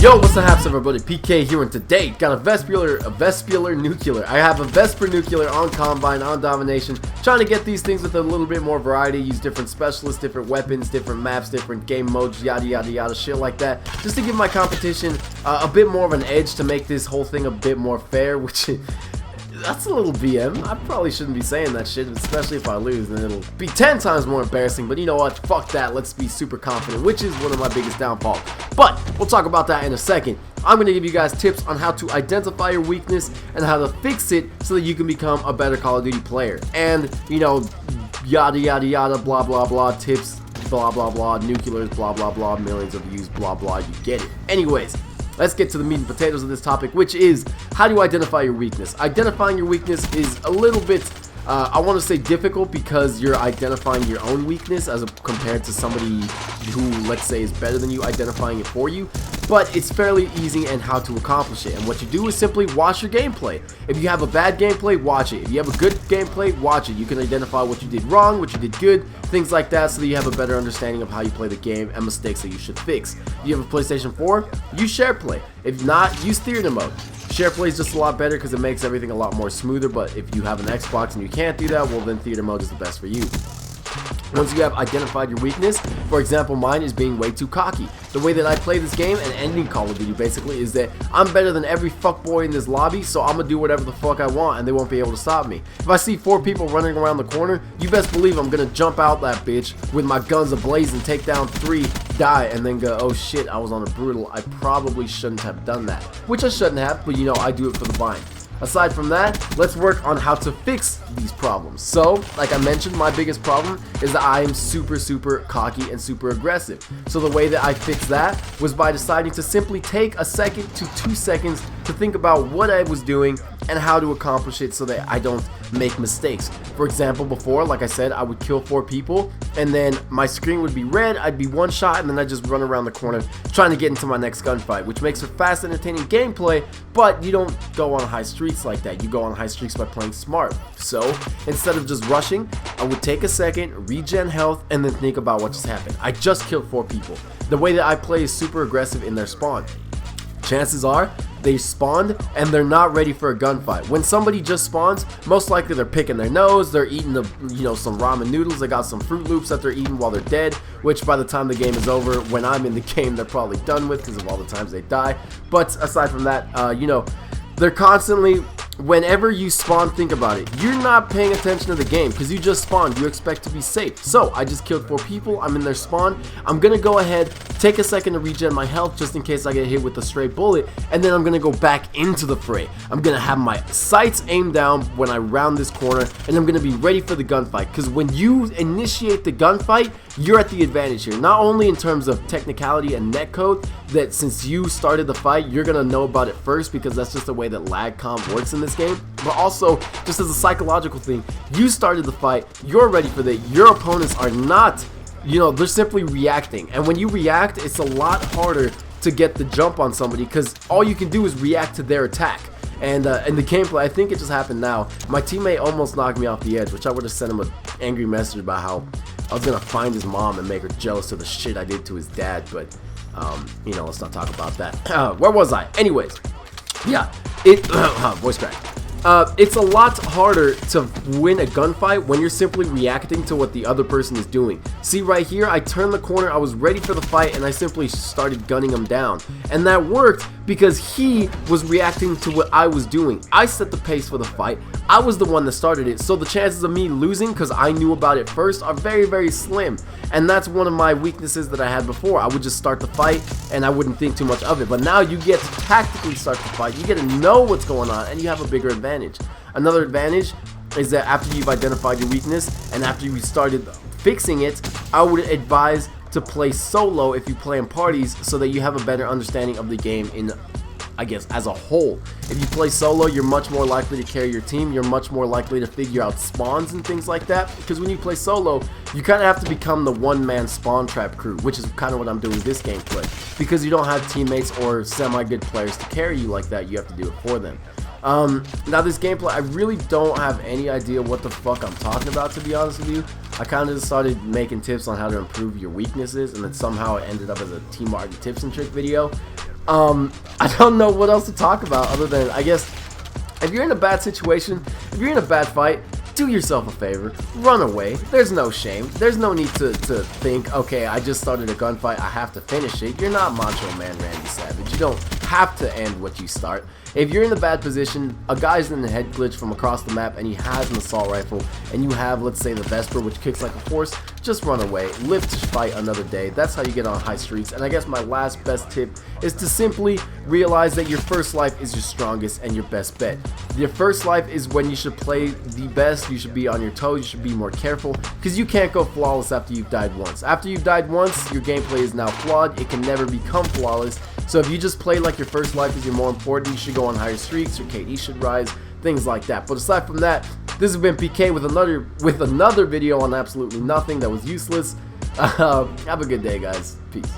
Yo, what's the haps everybody? PK here, and today got a Vesper nuclear. I have a Vesper nuclear on Combine, on Domination, trying to get these things with a little bit more variety, use different specialists, different weapons, different maps, different game modes, yada yada yada, shit like that, just to give my competition a bit more of an edge, to make this whole thing a bit more fair, which that's a little BM. I probably shouldn't be saying that shit, especially if I lose, then it'll be 10 times more embarrassing. But you know what? Fuck that. Let's be super confident, which is one of my biggest downfalls. But we'll talk about that in a second. I'm going to give you guys tips on how to identify your weakness and how to fix it so that you can become a better Call of Duty player. And, you know, yada yada yada, blah blah blah, tips, blah blah blah, nuclears, blah blah blah, millions of views, blah blah, you get it. Anyways, let's get to the meat and potatoes of this topic, which is how do you identify your weakness. Identifying your weakness is a little bit, I want to say difficult, because you're identifying your own weakness as compared to somebody who, let's say, is better than you identifying it for you. But it's fairly easy and how to accomplish it. And what you do is simply watch your gameplay. If you have a bad gameplay, watch it. If you have a good gameplay, watch it. You can identify what you did wrong, what you did good, things like that, so that you have a better understanding of how you play the game and mistakes that you should fix. If you have a PlayStation 4, use share play. If not, use theater mode. Share play is just a lot better because it makes everything a lot more smoother, but if you have an Xbox and you can't do that, well then theater mode is the best for you. Once you have identified your weakness, for example, mine is being way too cocky. The way that I play this game, and any Call of Duty basically, is that I'm better than every fuckboy in this lobby, so I'm gonna do whatever the fuck I want and they won't be able to stop me. If I see 4 people running around the corner, you best believe I'm gonna jump out that bitch with my guns ablaze and take down 3, die, and then go, oh shit, I was on a brutal, I probably shouldn't have done that. Which I shouldn't have, but you know, I do it for the vine. Aside from that, let's work on how to fix these problems. So, like I mentioned, my biggest problem is that I am super cocky and super aggressive. So the way that I fixed that was by deciding to simply take a second to 2 seconds to think about what I was doing and how to accomplish it so that I don't make mistakes. For example, before, like I said, I would kill 4 people and then my screen would be red, I'd be one shot, and then I'd just run around the corner trying to get into my next gunfight, which makes for fast, entertaining gameplay, but you don't go on high streaks like that. You go on high streaks by playing smart. So instead of just rushing, I would take a second, regen health, and then think about what just happened. I just killed 4 people. The way that I play is super aggressive in their spawn. Chances are they spawned and they're not ready for a gunfight. When somebody just spawns, most likely they're picking their nose, they're eating some ramen noodles, they got some Fruit Loops that they're eating while they're dead, which by the time the game is over, when I'm in the game, they're probably done with because of all the times they die. But aside from that, they're constantly, whenever you spawn, think about it. You're not paying attention to the game because you just spawned. You expect to be safe. So I just killed 4 people. I'm in their spawn. I'm going to go ahead, take a second to regen my health just in case I get hit with a stray bullet. And then I'm going to go back into the fray. I'm going to have my sights aimed down when I round this corner. And I'm going to be ready for the gunfight. Because when you initiate the gunfight, you're at the advantage here. Not only in terms of technicality and netcode, that since you started the fight, you're going to know about it first because that's just the way that lag comp works in this game, but also just as a psychological thing, you started the fight, you're ready for that. Your opponents are not, they're simply reacting, and when you react, it's a lot harder to get the jump on somebody because all you can do is react to their attack. And in the gameplay, I think it just happened now, my teammate almost knocked me off the edge, which I would have sent him an angry message about how I was gonna find his mom and make her jealous of the shit I did to his dad, but let's not talk about that. Where was I? Anyways, yeah, voice crack. It's a lot harder to win a gunfight when you're simply reacting to what the other person is doing. See right here, I turned the corner, I was ready for the fight, and I simply started gunning him down. And that worked because he was reacting to what I was doing. I set the pace for the fight. I was the one that started it, so the chances of me losing because I knew about it first are very slim. And that's one of my weaknesses that I had before. I would just start the fight and I wouldn't think too much of it. But now you get to tactically start the fight. You get to know what's going on and you have a bigger advantage. Another advantage is that after you've identified your weakness and after you started fixing it, I would advise to play solo if you play in parties so that you have a better understanding of the game in, I guess, as a whole. If you play solo, you're much more likely to carry your team. You're much more likely to figure out spawns and things like that, because when you play solo, you kind of have to become the one-man spawn trap crew, which is kind of what I'm doing this gameplay, because you don't have teammates or semi-good players to carry you like that. You have to do it for them. Now this gameplay, I really don't have any idea what the fuck I'm talking about, to be honest with you. I kind of just started making tips on how to improve your weaknesses, and then somehow it ended up as a Team Martin tips and trick video. I don't know what else to talk about other than, I guess, if you're in a bad situation, if you're in a bad fight, do yourself a favor, run away. There's no shame. There's no need to think, okay, I just started a gunfight, I have to finish it. You're not Macho Man Randy Savage. You don't have to end what you start. If you're in a bad position, a guy's in the head glitch from across the map and he has an assault rifle, and you have, let's say, the Vesper, which kicks like a horse, just run away. Live to fight another day. That's how you get on high streaks. And I guess my last best tip is to simply realize that your first life is your strongest and your best bet. Your first life is when you should play the best. You should be on your toes. You should be more careful, because you can't go flawless after you've died once. After you've died once, your gameplay is now flawed. It can never become flawless. So if you just play like your first life is your more important, you should go on higher streaks, your KD should rise, things like that. But aside from that, this has been PK with another video on absolutely nothing that was useless. Have a good day, guys. Peace.